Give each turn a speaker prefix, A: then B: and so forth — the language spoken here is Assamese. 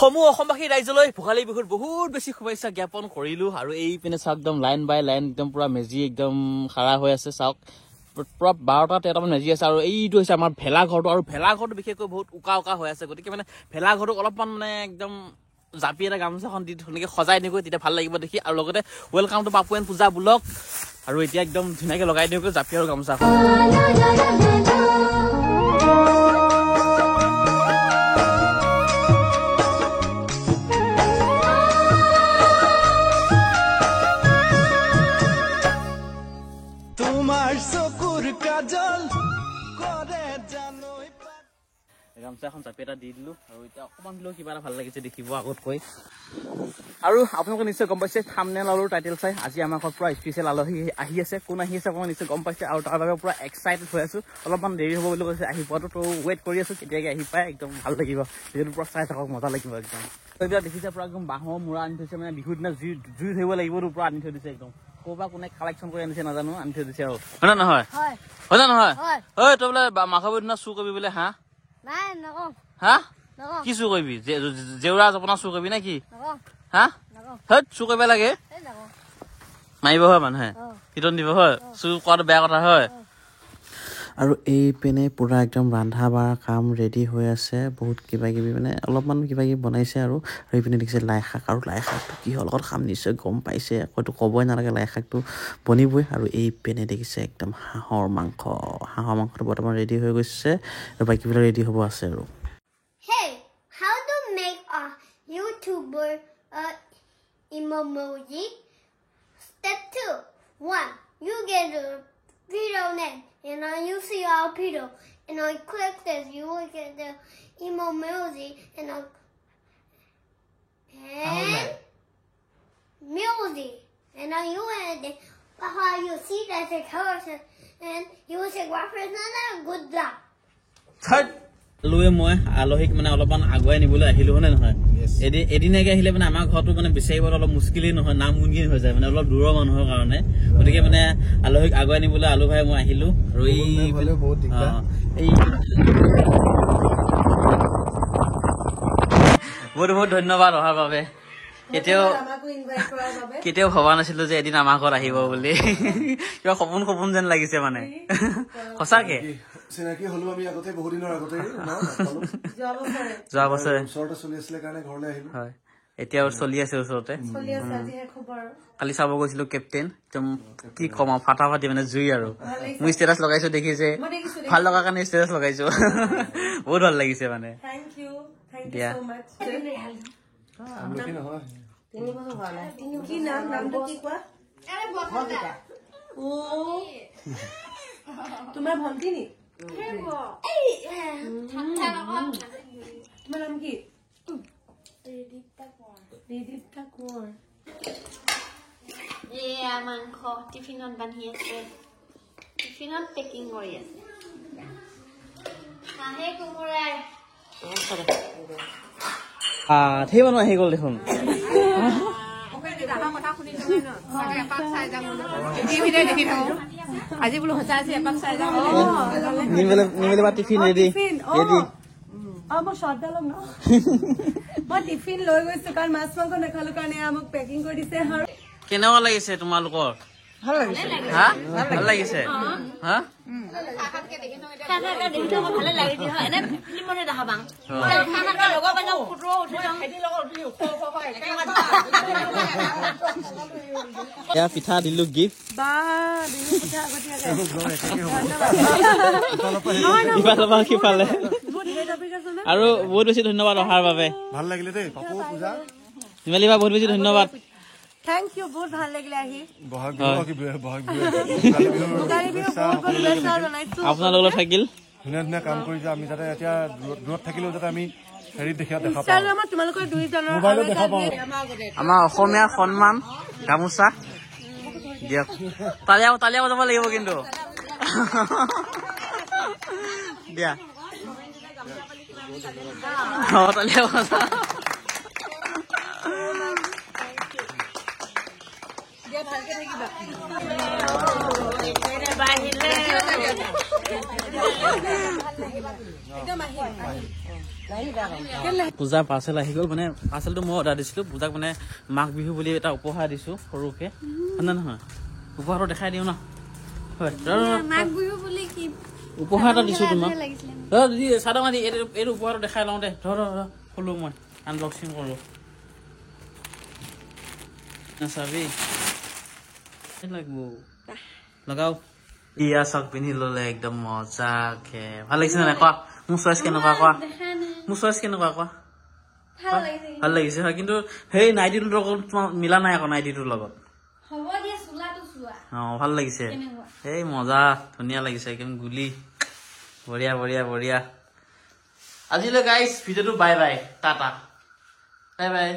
A: সমূহ অসমবাসী ৰাইজলৈ ভোগালী বিহুৰ বহুত বেছি শুভেচ্ছা জ্ঞাপন কৰিলো আৰু এই পিনে চাওক একদম লাইন বাই লাইন একদম পুৰা মেজি একদম খাৰা হৈ আছে চাওক পুৰা 12টা-13টা মান মেজি আছে আৰু এইটো হৈছে আমাৰ ভেলাঘৰটো আৰু ভেলাঘৰটো বিশেষকৈ বহুত উকা হৈ আছে গতিকে মানে ভেলাঘৰটোক অলপমান মানে একদম জাপি এটা গামোচাখন দি ধুনীয়াকৈ সজাই দিগৈ তেতিয়া ভাল লাগিব দেখি আৰু লগতে ৱেলকাম টু পাপু এণ্ড পূজা ব্লগ আৰু এতিয়া একদম ধুনীয়াকৈ লগাই দিওঁগৈ জাপি আৰু গামোচাখন গামোচাখন জাপি এটা দি দিলো আৰু এতিয়া অকণমান দিলেও কিবা এটা ভাল লাগিছে দেখিব আগতকৈ আৰু আপোনালোকে নিশ্চয় গম পাইছে থাম্বনেইল আৰু টাইটেল চাই আজি আমাৰ ঘৰত পুৰা স্পেচিয়েল আলহী আহি আছে কোন আহি আছে আপোনালোকে নিশ্চয় গম পাইছে আৰু তাৰ বাবে পুৰা এক্সাইটেড হৈ আছো অলপমান দেৰি হ'ব বুলি কৈছে আহি পোৱাটো তো ৱেইট কৰি আছো কেতিয়াকৈ আহি পায় একদম ভাল লাগিব যিহেতু পুৰা চাই থাকক মজা লাগিব একদম এইবিলাক দেখিছে পুৰা একদম বাঁহৰ মূৰা আনি থৈছে মানে বিহুৰ দিনা জুই ধৰিব লাগিবতো পুৰা আনি থৈ দিছে একদম ক'ৰবাৰ কোনে কালেকশ্যন কৰি আনিছে নাজানো আনি থৈ দিছে আৰু হয় নে নহয় হয় নে নহয় ঐ তই বোলে মাঘৰ বিহুৰ দিনা চুৰ কৰিবি বোলে হাঁহ
B: নাই নকওঁ
A: হা কি চুৰ কৰিবি জেউৰা জপনা চুৰ কৰিবি নে কি হা হেত চুৰ কৰিব লাগে মাৰিব হয় মানুহে পিটন দিব হয় চুৰ কৰাটো বেয়া কথা হয় আৰু এই পিনে পুৰা একদম ৰন্ধা বঢ়া কাম ৰেডি হৈ আছে বহুত কিবা কিবি মানে অলপমান কিবা কিবি বনাইছে আৰু এইপিনে দেখিছে লাই শাক আৰু লাই শাকটো কিহৰ লগত খাম নিশ্চয় গম পাইছে হয়তো ক'বই নালাগে লাই শাকটো বনিবই আৰু এই পিনে দেখিছে একদম হাঁহৰ মাংসটো বৰ্তমান ৰেডি হৈ গৈছে আৰু বাকীবিলাক ৰেডি হ'ব আছে আৰু
B: Hey, how to make a YouTuber emoji? Step 2. 1. You get a video name and you see our video and I click this, you will get the emoji and music and then you add it. How you see that the person and you will say good job.
A: লৈ মই আলহীক মানে অলপমান আগুৱাই নিবলৈ আহিলো হয় নে নহয় এদিনাকে আহিলে মানে আমাৰ ঘৰটো মানে বিচাৰিবলৈ অলপ মুস্কিলেই নহয় নামুনগিন হৈ যায় মানে অলপ দূৰৰ মানুহৰ কাৰণে গতিকে মানে আলহীক আগুৱাই নিবলৈ আলু ভাই মই আহিলো আৰু বহুত ধন্যবাদ অহাৰ বাবে কেতিয়াও ভবা নাছিলো যে এদিন আমাৰ ঘৰত আহিব বুলি কিবা সপোন যেন লাগিছে মানে সঁচাকে
C: চিনাকি হলো আমি আগতে বহুত দিনৰ আগতে
A: যোৱা বছৰ
C: ওচৰতে চলি আছিলে কাৰণে ঘৰলৈ আহিলো
A: হয় এতিয়াও চলি আছে ওচৰতে কালি চাব গৈছিলো কেপ্টেইন একদম কি কম আৰু ফাটাফাটি মানে জুই আৰু মই ষ্টেটাছ লগাইছো দেখিছে ভাল লগা কাৰণে ষ্টেটাছ লগাইছো বহুত ভাল লাগিছে মানে দিয়া
D: তোমাৰ ভন্টি নি তোমাৰ নাম কি ৰিদিপ্তা কোঁৱৰ
B: এয়া মাংস টিফিনত বান্ধি আছে টিফিনত পেকিং কৰি আছে হাঁহে কোমোৰাই
A: ধেৰ মানুহ আহি গ'ল দেখোন
D: আজি বোলো সঁচা আছে এপাক চাই যাম
A: নিমেলিবা টিফিন ৰেডি
D: মই শ্বৰ্ট লম ন মই টিফিন লৈ গৈছো কাৰণ মাছ মাংস নাখালো কাৰণে আমাক পেকিং কৰি দিছে আৰু
A: কেনেকুৱা লাগিছে তোমালোকৰ ভাল লাগিছে হা এয়া পিঠা দিলো গিফ্ট সিফালে আৰু বহুত বেছি ধন্যবাদ অহাৰ বাবে
C: ভাল লাগিলে দেই পাপু পূজা
A: নিমেলিবা বহুত বেছি ধন্যবাদ
D: থ্যাংক ইউ বহুত ভাল লাগিলে আহি
A: আপোনাৰ লগত থাকিল
C: ধুনীয়া ধুনীয়া কাম কৰি আমি যাতে এতিয়া দূৰত থাকিলেও যাতে আমি হেৰিত দেখা পাওঁ
D: তোমালোকৰ দুইজনৰ
C: মোবাইলত দেখা পাওঁ
A: আমাৰ অসমীয়া সন্মান গামোচা দিয়ক তালিয়া বজাব লাগিব কিন্তু দিয়া তালিয়া বজা
D: ভালকে থাকিবা
A: পূজা পাৰ্চেল আহি গ'ল মানে পাৰ্চেলটো মই অৰ্ডাৰ দিছিলোঁ পূজাক মানে মাঘ বিহু বুলি এটা উপহাৰ দিছোঁ সৰুকে হয় নহয় উপহাৰটো দেখাই দিওঁ ন হয় উপহাৰ এটা দিছোঁ তোমাক দিদি চাদৰ মাৰি এইটো উপহাৰটো দেখাই লওঁ দে ধৰ খোলোঁ মই আনবক্সিং কৰোঁ চাবি লাগিব লগাও ইয়া চক পিন্ধি ল'লে একদম মজাকে ভাল লাগিছে নে কোৱা মোৰ চইচ কেনেকুৱা কোৱা মোৰ চইচ কেনেকুৱা কোৱা ভাল লাগিছে হয় কিন্তু সেই নাইটিটোৰ লগত তোমাৰ মিলা নাই আকৌ নাইটিটোৰ লগত ভাল লাগিছে এই মজা ধুনীয়া লাগিছে একদম গুলি বঢ়িয়া বঢ়িয়া বঢ়িয়া আজিলৈ গাইজ ভিডিঅ'টো bye bye tata bye bye